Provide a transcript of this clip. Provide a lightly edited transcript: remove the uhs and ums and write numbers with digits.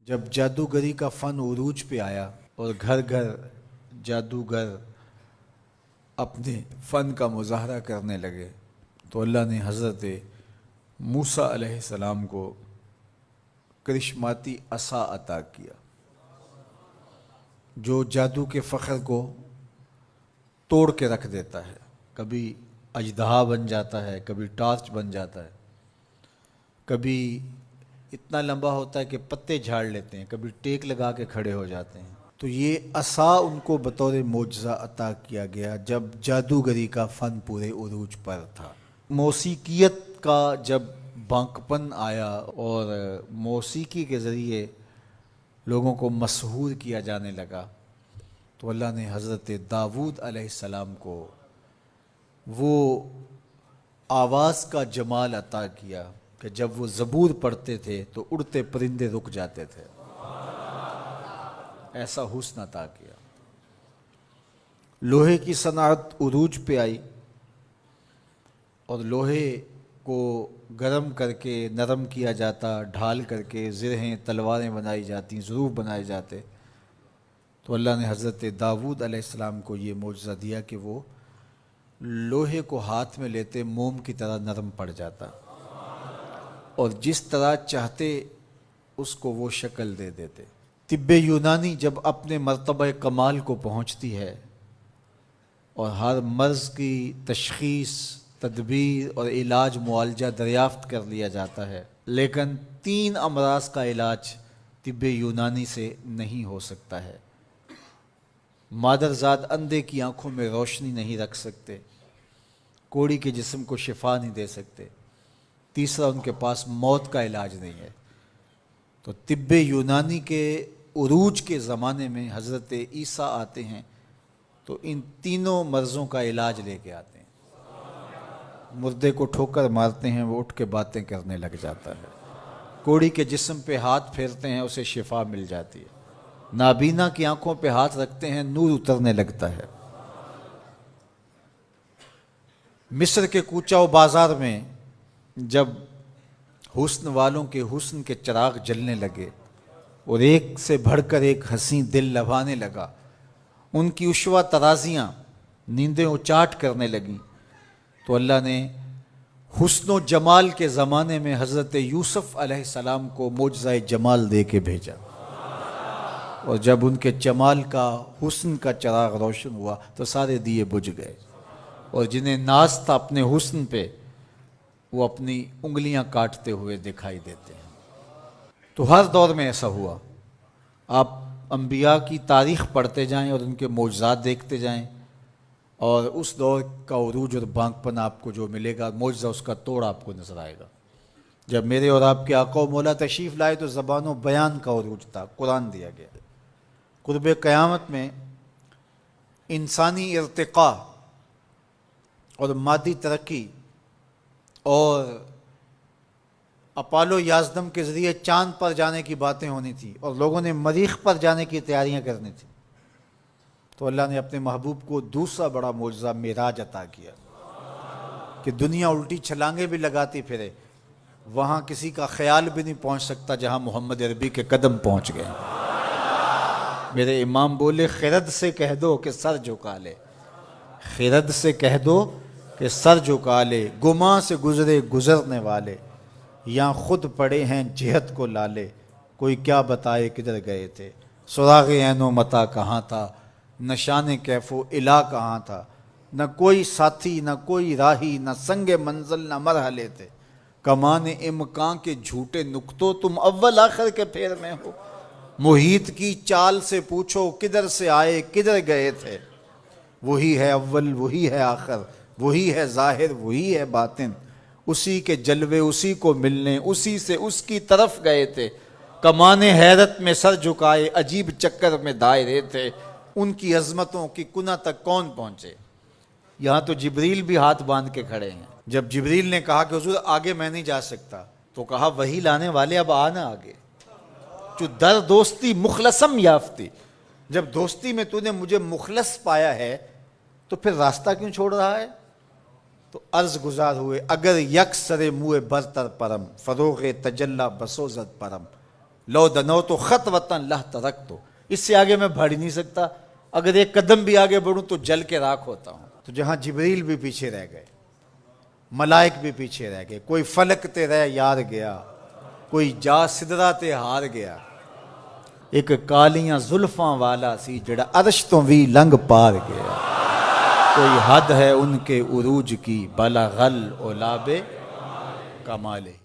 جب جادوگری کا فن عروج پہ آیا اور گھر گھر جادوگر اپنے فن کا مظاہرہ کرنے لگے تو اللہ نے حضرت موسیٰ علیہ السلام کو کرشماتی عصا عطا کیا جو جادو کے فخر کو توڑ کے رکھ دیتا ہے۔ کبھی اژدہا بن جاتا ہے، کبھی ٹارچ بن جاتا ہے، کبھی اتنا لمبا ہوتا ہے کہ پتے جھاڑ لیتے ہیں، کبھی ٹیک لگا کے کھڑے ہو جاتے ہیں۔ تو یہ عصا ان کو بطور معجزہ عطا کیا گیا جب جادوگری کا فن پورے عروج پر تھا۔ موسیقیت کا جب بانکپن آیا اور موسیقی کے ذریعے لوگوں کو مسحور کیا جانے لگا تو اللہ نے حضرت داؤد علیہ السلام کو وہ آواز کا جمال عطا کیا کہ جب وہ زبور پڑھتے تھے تو اڑتے پرندے رک جاتے تھے، ایسا حسن عطا کیا۔ لوہے کی صنعت عروج پہ آئی اور لوہے کو گرم کر کے نرم کیا جاتا، ڈھال کر کے زرہیں تلواریں بنائی جاتی، ظروف بنائے جاتے۔ تو اللہ نے حضرت داؤد علیہ السلام کو یہ معجزہ دیا کہ وہ لوہے کو ہاتھ میں لیتے موم کی طرح نرم پڑ جاتا اور جس طرح چاہتے اس کو وہ شکل دے دیتے۔ طب یونانی جب اپنے مرتبہ کمال کو پہنچتی ہے اور ہر مرض کی تشخیص، تدبیر اور علاج معالجہ دریافت کر لیا جاتا ہے، لیکن 3 امراض کا علاج طب یونانی سے نہیں ہو سکتا ہے۔ مادرزاد اندھے کی آنکھوں میں روشنی نہیں رکھ سکتے، کوڑی کے جسم کو شفا نہیں دے سکتے، تیسرا ان کے پاس موت کا علاج نہیں ہے۔ تو طب یونانی کے عروج کے زمانے میں حضرت عیسیٰ آتے ہیں تو ان تینوں مرضوں کا علاج لے کے آتے ہیں۔ مردے کو ٹھوکر مارتے ہیں، وہ اٹھ کے باتیں کرنے لگ جاتا ہے، کوڑی کے جسم پہ ہاتھ پھیرتے ہیں، اسے شفا مل جاتی ہے، نابینا کی آنکھوں پہ ہاتھ رکھتے ہیں، نور اترنے لگتا ہے۔ مصر کے کوچہ و بازار میں جب حسن والوں کے حسن کے چراغ جلنے لگے اور ایک سے بڑھ کر ایک حسین دل لبھانے لگا، ان کی عشوہ ترازیاں نیندیں اچاٹ کرنے لگیں، تو اللہ نے حسن و جمال کے زمانے میں حضرت یوسف علیہ السلام کو معجزہ جمال دے کے بھیجا، اور جب ان کے جمال کا، حسن کا چراغ روشن ہوا تو سارے دیے بجھ گئے، اور جنہیں ناز تھا اپنے حسن پہ وہ اپنی انگلیاں کاٹتے ہوئے دکھائی دیتے ہیں۔ تو ہر دور میں ایسا ہوا۔ آپ انبیاء کی تاریخ پڑھتے جائیں اور ان کے معجزات دیکھتے جائیں، اور اس دور کا عروج اور بانکپن آپ کو جو ملے گا، معجزہ اس کا توڑ آپ کو نظر آئے گا۔ جب میرے اور آپ کے آقا و مولا تشریف لائے تو زبان و بیان کا عروج تھا، قرآن دیا گیا۔ قرب قیامت میں انسانی ارتقاء اور مادی ترقی اور اپالو یازدم کے ذریعے چاند پر جانے کی باتیں ہونی تھی اور لوگوں نے مریخ پر جانے کی تیاریاں کرنی تھی، تو اللہ نے اپنے محبوب کو دوسرا بڑا معجزہ معراج عطا کیا کہ دنیا الٹی چھلانگیں بھی لگاتی پھرے، وہاں کسی کا خیال بھی نہیں پہنچ سکتا جہاں محمد عربی کے قدم پہنچ گئے۔ میرے امام بولے خرد سے کہہ دو کہ سر جھکا لے، خرد سے کہہ دو کہ سر جھکا لے، گماں سے گزرے گزرنے والے، یہاں خود پڑے ہیں جہت کو لالے، کوئی کیا بتائے کدھر گئے تھے، سراغ عین و متا کہاں تھا، نشان کیف و الا کہاں تھا، نہ کوئی ساتھی نہ کوئی راہی، نہ سنگ منزل نہ مرحلے تھے، کمان امکان کے جھوٹے نکتوں تم اول آخر کے پھیر میں ہو، محیط کی چال سے پوچھو کدھر سے آئے کدھر گئے تھے، وہی ہے اول وہی ہے آخر، وہی ہے ظاہر وہی ہے باطن، اسی کے جلوے اسی کو ملنے اسی سے اس کی طرف گئے تھے، کمان حیرت میں سر جھکائے عجیب چکر میں دائرے تھے، ان کی عظمتوں کی کنہ تک کون پہنچے۔ یہاں تو جبریل بھی ہاتھ باندھ کے کھڑے ہیں۔ جب جبریل نے کہا کہ حضور آگے میں نہیں جا سکتا تو کہا وہی لانے والے اب آنا آگے، جو در دوستی مخلصم یافتی، جب دوستی میں تو نے مجھے مخلص پایا ہے تو پھر راستہ کیوں چھوڑ رہا ہے؟ تو عرض گزار ہوئے اگر یک سر موئے برتر پرم، فروغ تجلی بسوزد پرم، لو دنو تو خط وطن لہ ترک تو، اس سے آگے میں بڑھ ہی نہیں سکتا، اگر ایک قدم بھی آگے بڑھوں تو جل کے راکھ ہوتا ہوں۔ تو جہاں جبریل بھی پیچھے رہ گئے، ملائک بھی پیچھے رہ گئے، کوئی فلک تے رہ یار گیا، کوئی جا سدرہ تے ہار گیا، ایک کالیاں زلفاں والا سی جڑا عرش تو بھی لنگ پار گیا، کوئی حد ہے ان کے عروج کی بلغ العلا بے کمالہ۔